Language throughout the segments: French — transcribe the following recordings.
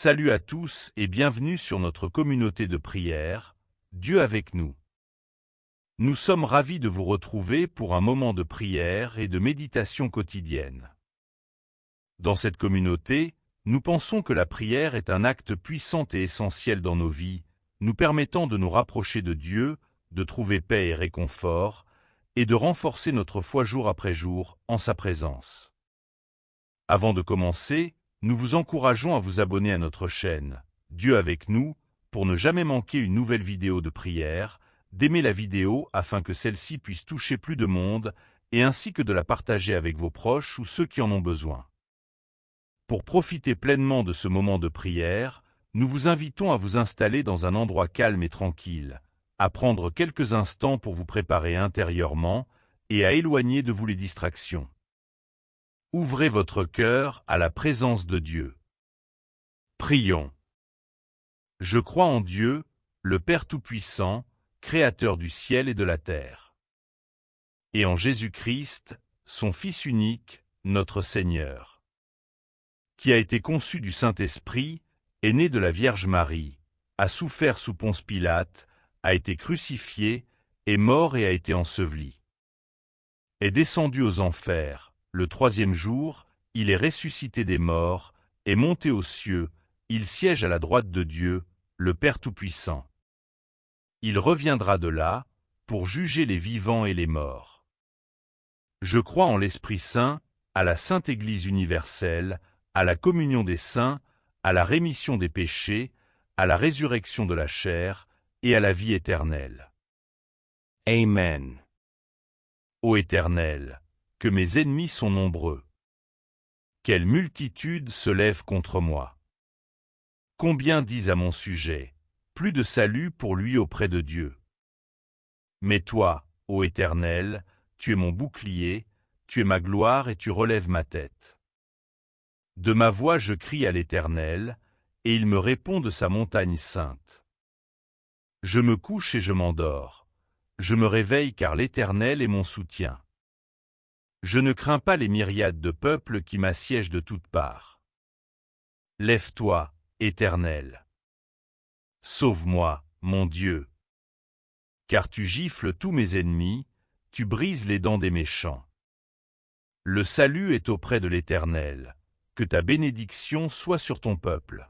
Salut à tous et bienvenue sur notre communauté de prière, Dieu avec nous. Nous sommes ravis de vous retrouver pour un moment de prière et de méditation quotidienne. Dans cette communauté, nous pensons que la prière est un acte puissant et essentiel dans nos vies, nous permettant de nous rapprocher de Dieu, de trouver paix et réconfort, et de renforcer notre foi jour après jour en sa présence. Avant de commencer, nous vous encourageons à vous abonner à notre chaîne, Dieu avec nous, pour ne jamais manquer une nouvelle vidéo de prière, d'aimer la vidéo afin que celle-ci puisse toucher plus de monde, et ainsi que de la partager avec vos proches ou ceux qui en ont besoin. Pour profiter pleinement de ce moment de prière, nous vous invitons à vous installer dans un endroit calme et tranquille, à prendre quelques instants pour vous préparer intérieurement et à éloigner de vous les distractions. Ouvrez votre cœur à la présence de Dieu. Prions. Je crois en Dieu, le Père Tout-Puissant, Créateur du ciel et de la terre. Et en Jésus-Christ, son Fils unique, notre Seigneur, qui a été conçu du Saint-Esprit, est né de la Vierge Marie, a souffert sous Ponce Pilate, a été crucifié, est mort et a été enseveli. Est descendu aux enfers. Le troisième jour, il est ressuscité des morts, est monté aux cieux, il siège à la droite de Dieu, le Père Tout-Puissant. Il reviendra de là, pour juger les vivants et les morts. Je crois en l'Esprit Saint, à la Sainte Église universelle, à la communion des saints, à la rémission des péchés, à la résurrection de la chair, et à la vie éternelle. Amen. Ô Éternel, que mes ennemis sont nombreux. Quelle multitude se lève contre moi. Combien disent à mon sujet, plus de salut pour lui auprès de Dieu. Mais toi, ô Éternel, tu es mon bouclier, tu es ma gloire et tu relèves ma tête. De ma voix je crie à l'Éternel, et il me répond de sa montagne sainte. Je me couche et je m'endors. Je me réveille car l'Éternel est mon soutien. Je ne crains pas les myriades de peuples qui m'assiègent de toutes parts. Lève-toi, Éternel. Sauve-moi, mon Dieu. Car tu gifles tous mes ennemis, tu brises les dents des méchants. Le salut est auprès de l'Éternel, que ta bénédiction soit sur ton peuple.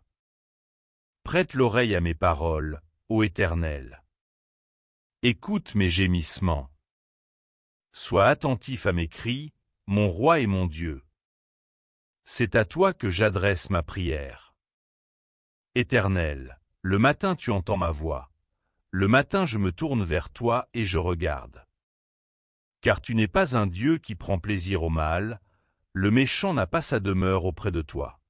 Prête l'oreille à mes paroles, ô Éternel. Écoute mes gémissements. Sois attentif à mes cris, mon roi et mon Dieu. C'est à toi que j'adresse ma prière. Éternel, le matin tu entends ma voix. Le matin je me tourne vers toi et je regarde. Car tu n'es pas un Dieu qui prend plaisir au mal, le méchant n'a pas sa demeure auprès de toi.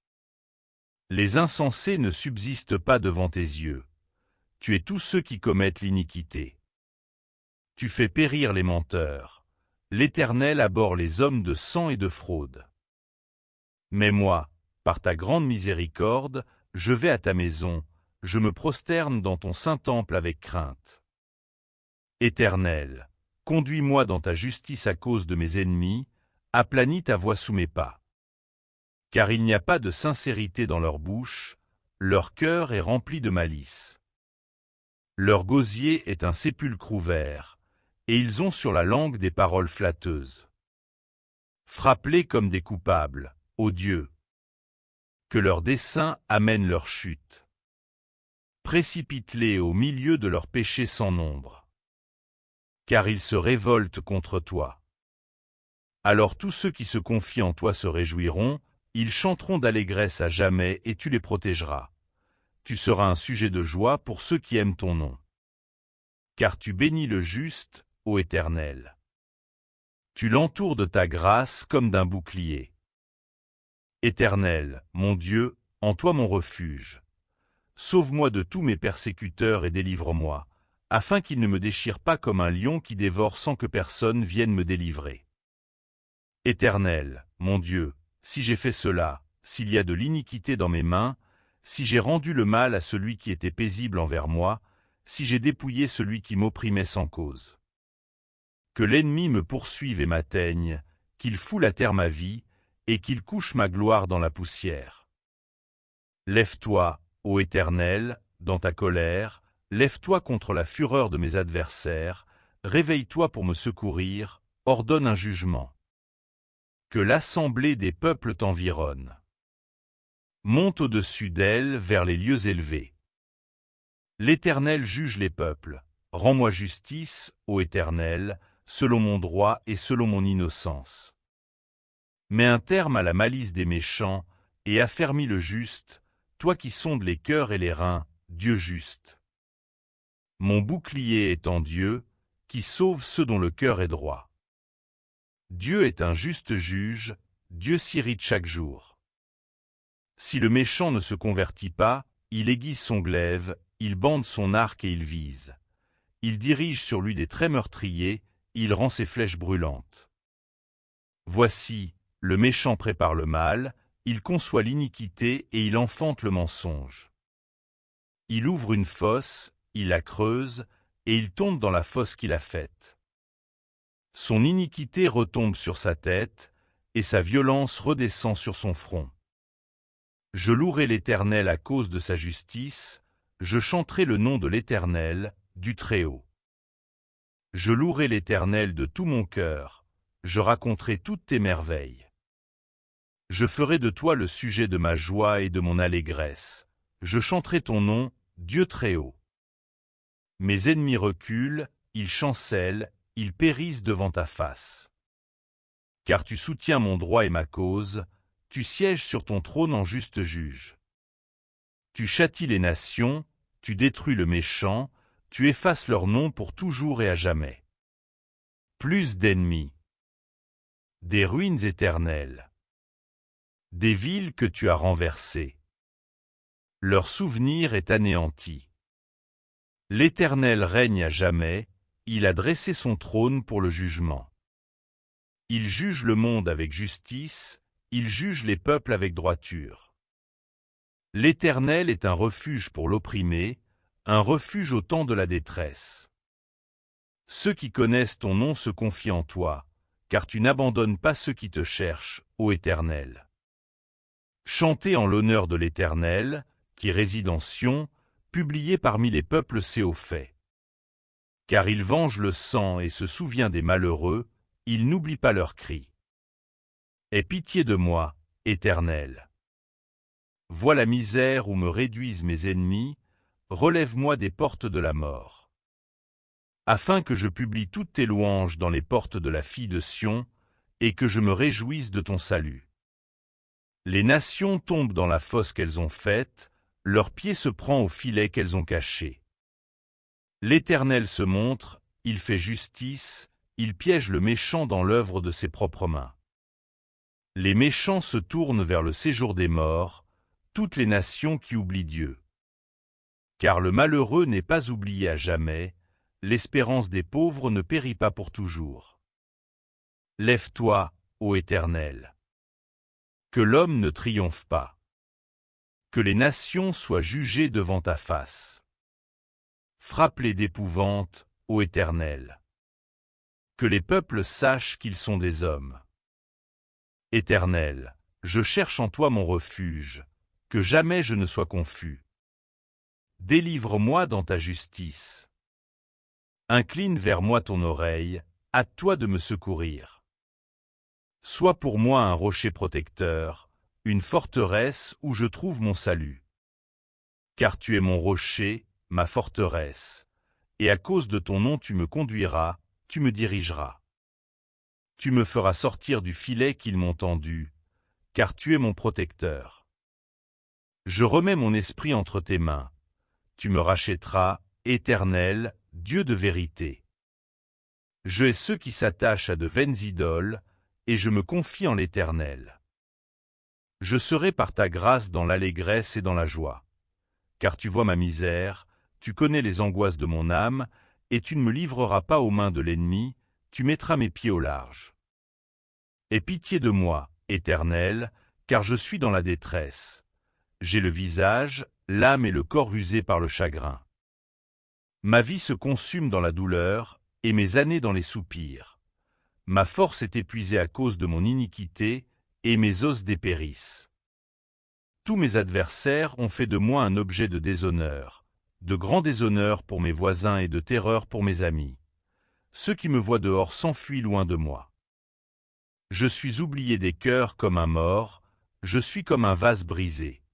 Les insensés ne subsistent pas devant tes yeux. Tu es tous ceux qui commettent l'iniquité. Tu fais périr les menteurs. L'Éternel abhorre les hommes de sang et de fraude. Mais moi, par ta grande miséricorde, je vais à ta maison, je me prosterne dans ton saint temple avec crainte. Éternel, conduis-moi dans ta justice à cause de mes ennemis, aplanis ta voie sous mes pas. Car il n'y a pas de sincérité dans leur bouche, leur cœur est rempli de malice. Leur gosier est un sépulcre ouvert, et ils ont sur la langue des paroles flatteuses. Frappe-les comme des coupables, ô Dieu. Que leurs desseins amènent leur chute. Précipite-les au milieu de leurs péchés sans nombre. Car ils se révoltent contre toi. Alors tous ceux qui se confient en toi se réjouiront, ils chanteront d'allégresse à jamais et tu les protégeras. Tu seras un sujet de joie pour ceux qui aiment ton nom. Car tu bénis le juste, ô Éternel. Tu l'entoures de ta grâce comme d'un bouclier. Éternel, mon Dieu, en toi mon refuge. Sauve-moi de tous mes persécuteurs et délivre-moi, afin qu'ils ne me déchirent pas comme un lion qui dévore sans que personne vienne me délivrer. Éternel, mon Dieu, si j'ai fait cela, s'il y a de l'iniquité dans mes mains, si j'ai rendu le mal à celui qui était paisible envers moi, si j'ai dépouillé celui qui m'opprimait sans cause. Que l'ennemi me poursuive et m'atteigne, qu'il foule à terre ma vie, et qu'il couche ma gloire dans la poussière. Lève-toi, ô Éternel, dans ta colère, lève-toi contre la fureur de mes adversaires, réveille-toi pour me secourir, ordonne un jugement. Que l'assemblée des peuples t'environne. Monte au-dessus d'elle vers les lieux élevés. L'Éternel juge les peuples. Rends-moi justice, ô Éternel, selon mon droit et selon mon innocence. Mets un terme à la malice des méchants et affermis le juste, toi qui sondes les cœurs et les reins, Dieu juste. Mon bouclier est en Dieu, qui sauve ceux dont le cœur est droit. Dieu est un juste juge, Dieu s'irrite chaque jour. Si le méchant ne se convertit pas, il aiguise son glaive, il bande son arc et il vise. Il dirige sur lui des traits meurtriers, il rend ses flèches brûlantes. Voici, le méchant prépare le mal, il conçoit l'iniquité et il enfante le mensonge. Il ouvre une fosse, il la creuse, et il tombe dans la fosse qu'il a faite. Son iniquité retombe sur sa tête, et sa violence redescend sur son front. Je louerai l'Éternel à cause de sa justice, je chanterai le nom de l'Éternel, du Très-Haut. Je louerai l'Éternel de tout mon cœur, je raconterai toutes tes merveilles. Je ferai de toi le sujet de ma joie et de mon allégresse, je chanterai ton nom, Dieu Très-Haut. Mes ennemis reculent, ils chancellent, ils périssent devant ta face. Car tu soutiens mon droit et ma cause, tu sièges sur ton trône en juste juge. Tu châties les nations, tu détruis le méchant, tu effaces leur nom pour toujours et à jamais. Plus d'ennemis. Des ruines éternelles. Des villes que tu as renversées. Leur souvenir est anéanti. L'Éternel règne à jamais, il a dressé son trône pour le jugement. Il juge le monde avec justice, il juge les peuples avec droiture. L'Éternel est un refuge pour l'opprimé, un refuge au temps de la détresse. Ceux qui connaissent ton nom se confient en toi, car tu n'abandonnes pas ceux qui te cherchent, ô Éternel. Chantez en l'honneur de l'Éternel, qui réside en Sion, publié parmi les peuples Séophais. Car il venge le sang et se souvient des malheureux, il n'oublie pas leurs cris. Aie pitié de moi, Éternel. Vois la misère où me réduisent mes ennemis, relève-moi des portes de la mort. Afin que je publie toutes tes louanges dans les portes de la fille de Sion, et que je me réjouisse de ton salut. Les nations tombent dans la fosse qu'elles ont faite, leur pied se prend au filet qu'elles ont caché. L'Éternel se montre, il fait justice, il piège le méchant dans l'œuvre de ses propres mains. Les méchants se tournent vers le séjour des morts, toutes les nations qui oublient Dieu. Car le malheureux n'est pas oublié à jamais, l'espérance des pauvres ne périt pas pour toujours. Lève-toi, ô Éternel. Que l'homme ne triomphe pas. Que les nations soient jugées devant ta face. Frappe-les d'épouvante, ô Éternel. Que les peuples sachent qu'ils sont des hommes. Éternel, je cherche en toi mon refuge, que jamais je ne sois confus. Délivre-moi dans ta justice. Incline vers moi ton oreille, hâte-toi de me secourir. Sois pour moi un rocher protecteur, une forteresse où je trouve mon salut. Car tu es mon rocher, ma forteresse, et à cause de ton nom tu me conduiras, tu me dirigeras. Tu me feras sortir du filet qu'ils m'ont tendu, car tu es mon protecteur. Je remets mon esprit entre tes mains. Tu me rachèteras, Éternel, Dieu de vérité. Je hais ceux qui s'attachent à de vaines idoles, et je me confie en l'Éternel. Je serai par ta grâce dans l'allégresse et dans la joie. Car tu vois ma misère, tu connais les angoisses de mon âme, et tu ne me livreras pas aux mains de l'ennemi, tu mettras mes pieds au large. Aie pitié de moi, Éternel, car je suis dans la détresse. J'ai le visage, l'âme et le corps usés par le chagrin. Ma vie se consume dans la douleur, et mes années dans les soupirs. Ma force est épuisée à cause de mon iniquité, et mes os dépérissent. Tous mes adversaires ont fait de moi un objet de déshonneur, de grand déshonneur pour mes voisins et de terreur pour mes amis. Ceux qui me voient dehors s'enfuient loin de moi. Je suis oublié des cœurs comme un mort, je suis comme un vase brisé.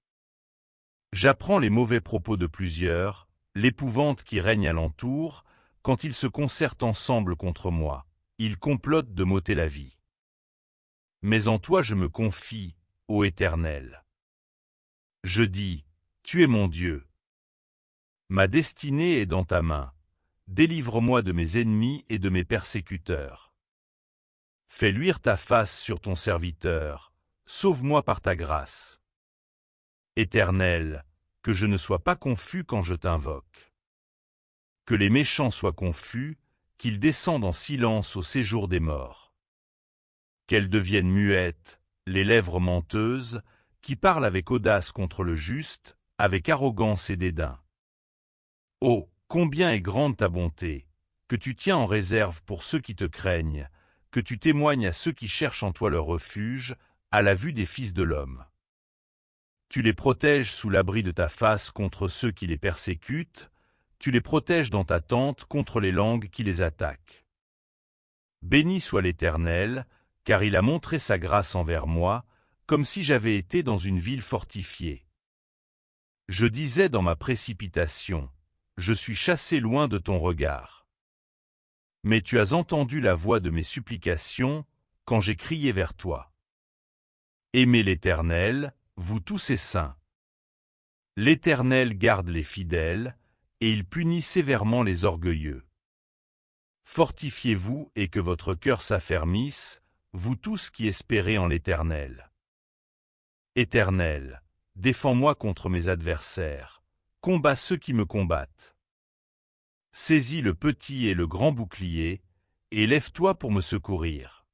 J'apprends les mauvais propos de plusieurs, l'épouvante qui règne alentour, quand ils se concertent ensemble contre moi, ils complotent de m'ôter la vie. Mais en toi je me confie, ô Éternel. Je dis, tu es mon Dieu. Ma destinée est dans ta main. Délivre-moi de mes ennemis et de mes persécuteurs. Fais luire ta face sur ton serviteur, sauve-moi par ta grâce. Éternel, que je ne sois pas confus quand je t'invoque. Que les méchants soient confus, qu'ils descendent en silence au séjour des morts. Qu'elles deviennent muettes, les lèvres menteuses, qui parlent avec audace contre le juste, avec arrogance et dédain. Oh, combien est grande ta bonté, que tu tiens en réserve pour ceux qui te craignent, que tu témoignes à ceux qui cherchent en toi leur refuge, à la vue des fils de l'homme. Tu les protèges sous l'abri de ta face contre ceux qui les persécutent, tu les protèges dans ta tente contre les langues qui les attaquent. Béni soit l'Éternel, car il a montré sa grâce envers moi, comme si j'avais été dans une ville fortifiée. Je disais dans ma précipitation, je suis chassé loin de ton regard. Mais tu as entendu la voix de mes supplications, quand j'ai crié vers toi. Aimez l'Éternel, vous tous ses saints. L'Éternel garde les fidèles, et il punit sévèrement les orgueilleux. Fortifiez-vous et que votre cœur s'affermisse, vous tous qui espérez en l'Éternel. Éternel, défends-moi contre mes adversaires, combats ceux qui me combattent. Saisis le petit et le grand bouclier, et lève-toi pour me secourir.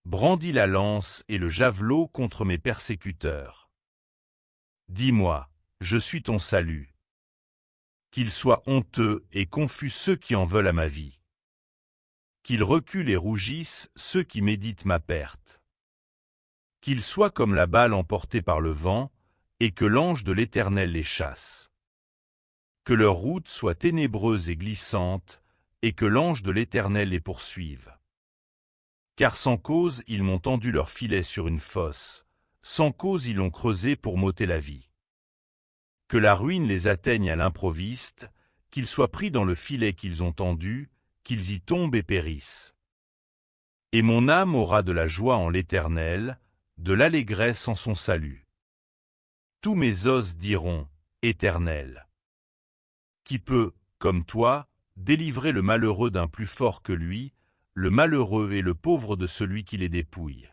Brandis la lance et le javelot contre mes persécuteurs. Dis-moi, je suis ton salut. Qu'ils soient honteux et confus ceux qui en veulent à ma vie. Qu'ils reculent et rougissent ceux qui méditent ma perte. Qu'ils soient comme la balle emportée par le vent, et que l'ange de l'Éternel les chasse. Que leur route soit ténébreuse et glissante, et que l'ange de l'Éternel les poursuive. Car sans cause ils m'ont tendu leur filet sur une fosse, sans cause ils l'ont creusé pour m'ôter la vie. Que la ruine les atteigne à l'improviste, qu'ils soient pris dans le filet qu'ils ont tendu, qu'ils y tombent et périssent. Et mon âme aura de la joie en l'Éternel, de l'allégresse en son salut. Tous mes os diront, Éternel. Qui peut, comme toi, délivrer le malheureux d'un plus fort que lui, le malheureux et le pauvre de celui qui les dépouille.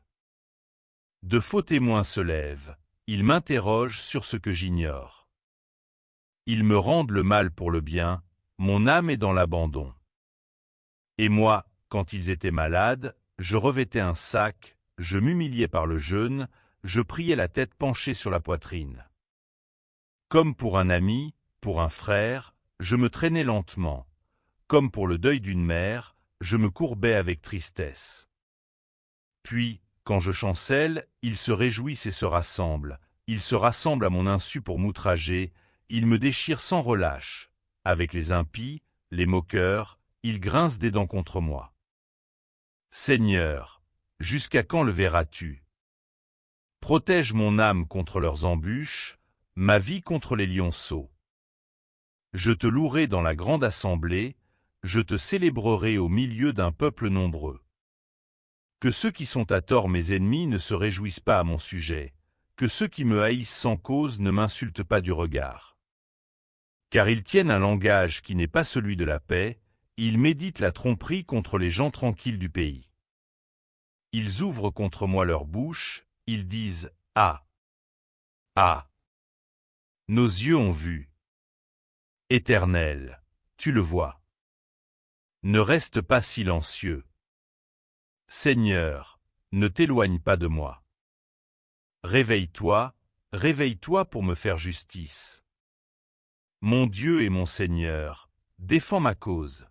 De faux témoins se lèvent, ils m'interrogent sur ce que j'ignore. Ils me rendent le mal pour le bien, mon âme est dans l'abandon. Et moi, quand ils étaient malades, je revêtais un sac, je m'humiliais par le jeûne, je priais la tête penchée sur la poitrine. Comme pour un ami, pour un frère, je me traînais lentement. Comme pour le deuil d'une mère, je me courbais avec tristesse. Puis, quand je chancelle, ils se réjouissent et se rassemblent à mon insu pour m'outrager, ils me déchirent sans relâche. Avec les impies, les moqueurs, ils grincent des dents contre moi. Seigneur, jusqu'à quand le verras-tu? Protège mon âme contre leurs embûches, ma vie contre les lionceaux. Je te louerai dans la grande assemblée, je te célébrerai au milieu d'un peuple nombreux. Que ceux qui sont à tort mes ennemis ne se réjouissent pas à mon sujet, que ceux qui me haïssent sans cause ne m'insultent pas du regard. Car ils tiennent un langage qui n'est pas celui de la paix, ils méditent la tromperie contre les gens tranquilles du pays. Ils ouvrent contre moi leur bouche, ils disent « Ah! Ah! Nos yeux ont vu. » Éternel, tu le vois. Ne reste pas silencieux. Seigneur, ne t'éloigne pas de moi. Réveille-toi, réveille-toi pour me faire justice. Mon Dieu et mon Seigneur, défends ma cause.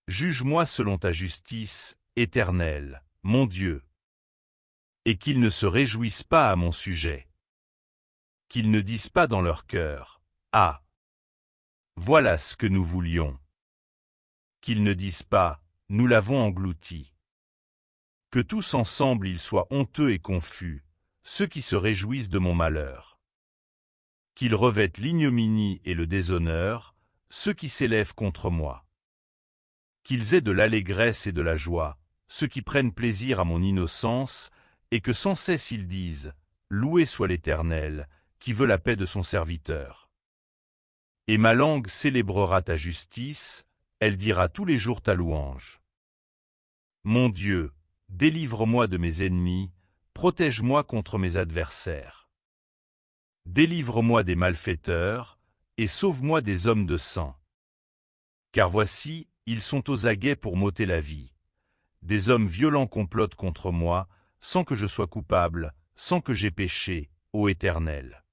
Juge-moi selon ta justice, Éternel, mon Dieu. Et qu'ils ne se réjouissent pas à mon sujet. Qu'ils ne disent pas dans leur cœur, « Ah! Voilà ce que nous voulions. » Qu'ils ne disent pas, « Nous l'avons englouti. » Que tous ensemble ils soient honteux et confus, ceux qui se réjouissent de mon malheur. Qu'ils revêtent l'ignominie et le déshonneur, ceux qui s'élèvent contre moi. Qu'ils aient de l'allégresse et de la joie, ceux qui prennent plaisir à mon innocence, et que sans cesse ils disent, « Loué soit l'Éternel, qui veut la paix de son serviteur. » Et ma langue célébrera ta justice, elle dira tous les jours ta louange. Mon Dieu, délivre-moi de mes ennemis, protège-moi contre mes adversaires. Délivre-moi des malfaiteurs, et sauve-moi des hommes de sang. Car voici, ils sont aux aguets pour m'ôter la vie. Des hommes violents complotent contre moi, sans que je sois coupable, sans que j'aie péché, ô Éternel.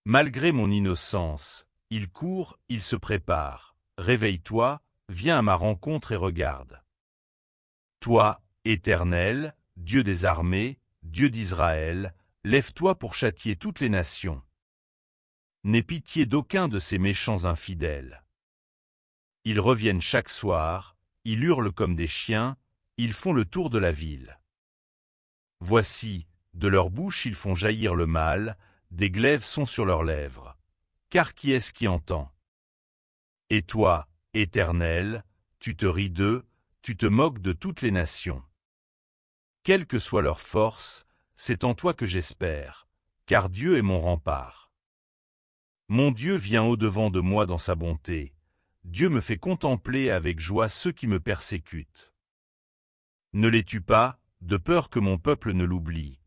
Malgré mon innocence, ils courent, ils se préparent. Réveille-toi, viens à ma rencontre et regarde. Toi, Éternel, Dieu des armées, Dieu d'Israël, lève-toi pour châtier toutes les nations. N'aie pitié d'aucun de ces méchants infidèles. Ils reviennent chaque soir, ils hurlent comme des chiens, ils font le tour de la ville. Voici, de leur bouche ils font jaillir le mal, des glaives sont sur leurs lèvres. Car qui est-ce qui entend? Et toi, Éternel, tu te ris d'eux, tu te moques de toutes les nations. Quelle que soit leur force, c'est en toi que j'espère, car Dieu est mon rempart. Mon Dieu vient au-devant de moi dans sa bonté. Dieu me fait contempler avec joie ceux qui me persécutent. Ne les tue pas, de peur que mon peuple ne l'oublie.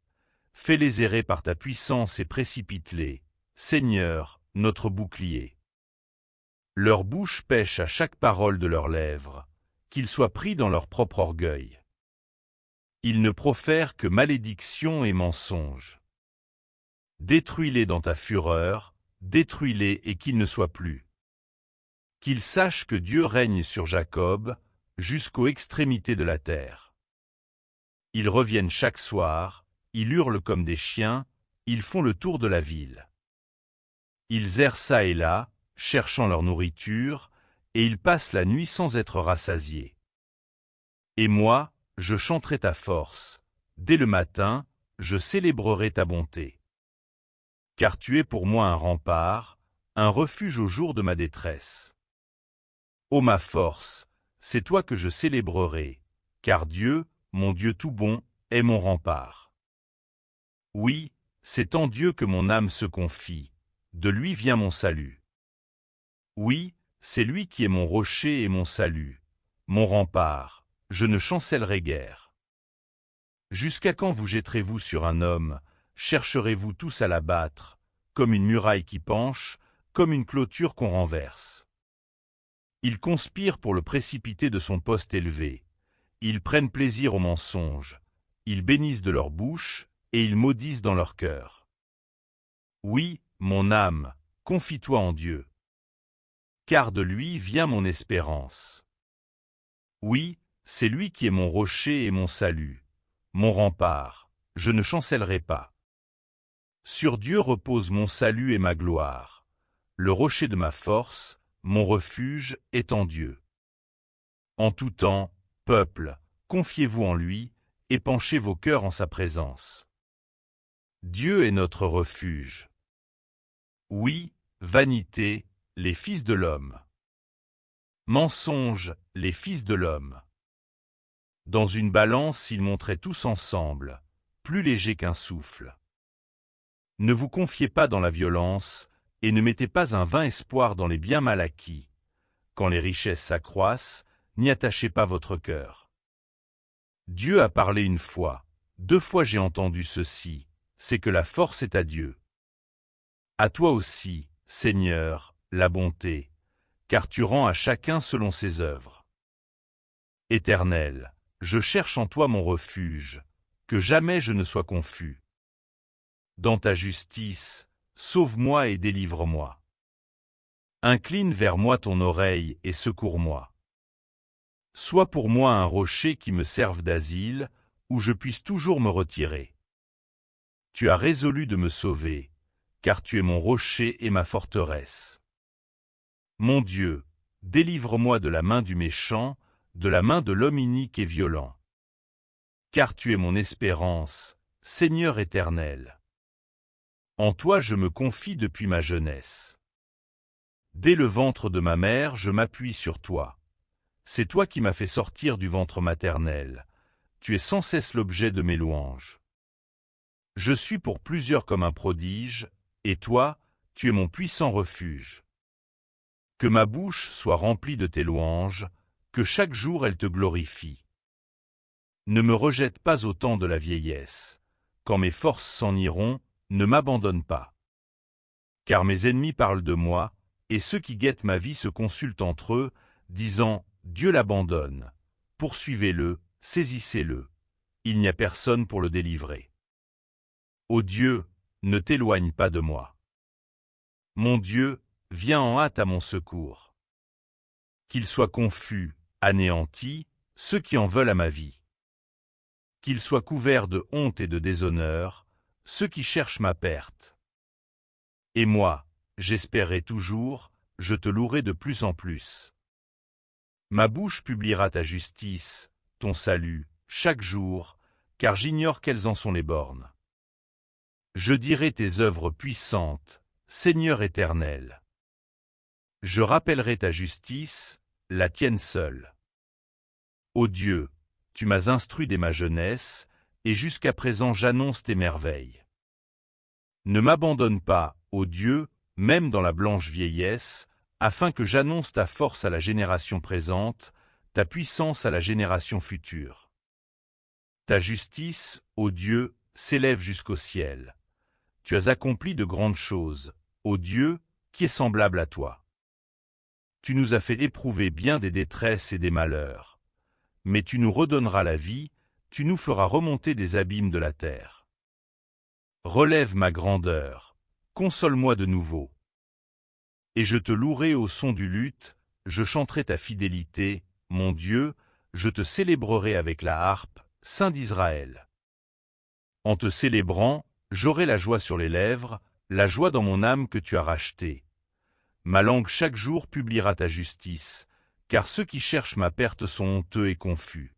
Fais-les errer par ta puissance et précipite-les, Seigneur, notre bouclier. Leur bouche pèche à chaque parole de leurs lèvres, qu'ils soient pris dans leur propre orgueil. Ils ne profèrent que malédiction et mensonges. Détruis-les dans ta fureur, détruis-les et qu'ils ne soient plus. Qu'ils sachent que Dieu règne sur Jacob, jusqu'aux extrémités de la terre. Ils reviennent chaque soir, ils hurlent comme des chiens, ils font le tour de la ville. Ils errent çà et là, cherchant leur nourriture, et ils passent la nuit sans être rassasiés. Et moi, je chanterai ta force. Dès le matin, je célébrerai ta bonté. Car tu es pour moi un rempart, un refuge au jour de ma détresse. Ô ma force, c'est toi que je célébrerai, car Dieu, mon Dieu tout bon, est mon rempart. Oui, c'est en Dieu que mon âme se confie, de lui vient mon salut. Oui, c'est lui qui est mon rocher et mon salut, mon rempart, je ne chancellerai guère. Jusqu'à quand vous jetterez-vous sur un homme, chercherez-vous tous à l'abattre, comme une muraille qui penche, comme une clôture qu'on renverse. Ils conspirent pour le précipiter de son poste élevé, ils prennent plaisir au mensonge, ils bénissent de leur bouche, et ils maudissent dans leur cœur. Oui, mon âme, confie-toi en Dieu. Car de lui vient mon espérance. Oui, c'est lui qui est mon rocher et mon salut, mon rempart, je ne chancellerai pas. Sur Dieu repose mon salut et ma gloire. Le rocher de ma force, mon refuge est en Dieu. En tout temps, peuple, confiez-vous en lui, et penchez vos cœurs en sa présence. Dieu est notre refuge. Oui, vanité, les fils de l'homme. Mensonge, les fils de l'homme. Dans une balance, ils montraient tous ensemble, plus légers qu'un souffle. Ne vous confiez pas dans la violence, et ne mettez pas un vain espoir dans les biens mal acquis. Quand les richesses s'accroissent, n'y attachez pas votre cœur. Dieu a parlé une fois, 2 fois j'ai entendu ceci, c'est que la force est à Dieu. À toi aussi, Seigneur, la bonté, car tu rends à chacun selon ses œuvres. Éternel, je cherche en toi mon refuge, que jamais je ne sois confus. Dans ta justice, sauve-moi et délivre-moi. Incline vers moi ton oreille et secours-moi. Sois pour moi un rocher qui me serve d'asile, où je puisse toujours me retirer. Tu as résolu de me sauver, car tu es mon rocher et ma forteresse. Mon Dieu, délivre-moi de la main du méchant, de la main de l'homme inique et violent. Car tu es mon espérance, Seigneur éternel. En toi je me confie depuis ma jeunesse. Dès le ventre de ma mère, je m'appuie sur toi. C'est toi qui m'as fait sortir du ventre maternel. Tu es sans cesse l'objet de mes louanges. Je suis pour plusieurs comme un prodige, et toi, tu es mon puissant refuge. Que ma bouche soit remplie de tes louanges, que chaque jour elle te glorifie. Ne me rejette pas au temps de la vieillesse. Quand mes forces s'en iront, ne m'abandonne pas. Car mes ennemis parlent de moi, et ceux qui guettent ma vie se consultent entre eux, disant « Dieu l'abandonne. Poursuivez-le, saisissez-le. Il n'y a personne pour le délivrer. » Ô Dieu, ne t'éloigne pas de moi. Mon Dieu, viens en hâte à mon secours. Qu'ils soient confus, anéantis, ceux qui en veulent à ma vie. Qu'ils soient couverts de honte et de déshonneur, ceux qui cherchent ma perte. Et moi, j'espérerai toujours, je te louerai de plus en plus. Ma bouche publiera ta justice, ton salut, chaque jour, car j'ignore quelles en sont les bornes. Je dirai tes œuvres puissantes, Seigneur éternel. Je rappellerai ta justice, la tienne seule. Ô Dieu, tu m'as instruit dès ma jeunesse, et jusqu'à présent j'annonce tes merveilles. Ne m'abandonne pas, ô Dieu, même dans la blanche vieillesse, afin que j'annonce ta force à la génération présente, ta puissance à la génération future. Ta justice, ô Dieu, s'élève jusqu'au ciel. Tu as accompli de grandes choses, ô Dieu, qui est semblable à toi. Tu nous as fait éprouver bien des détresses et des malheurs. Mais tu nous redonneras la vie, tu nous feras remonter des abîmes de la terre. Relève ma grandeur, console-moi de nouveau. Et je te louerai au son du luth, je chanterai ta fidélité, mon Dieu, je te célébrerai avec la harpe, Saint d'Israël. En te célébrant, j'aurai la joie sur les lèvres, la joie dans mon âme que tu as rachetée. Ma langue chaque jour publiera ta justice, car ceux qui cherchent ma perte sont honteux et confus.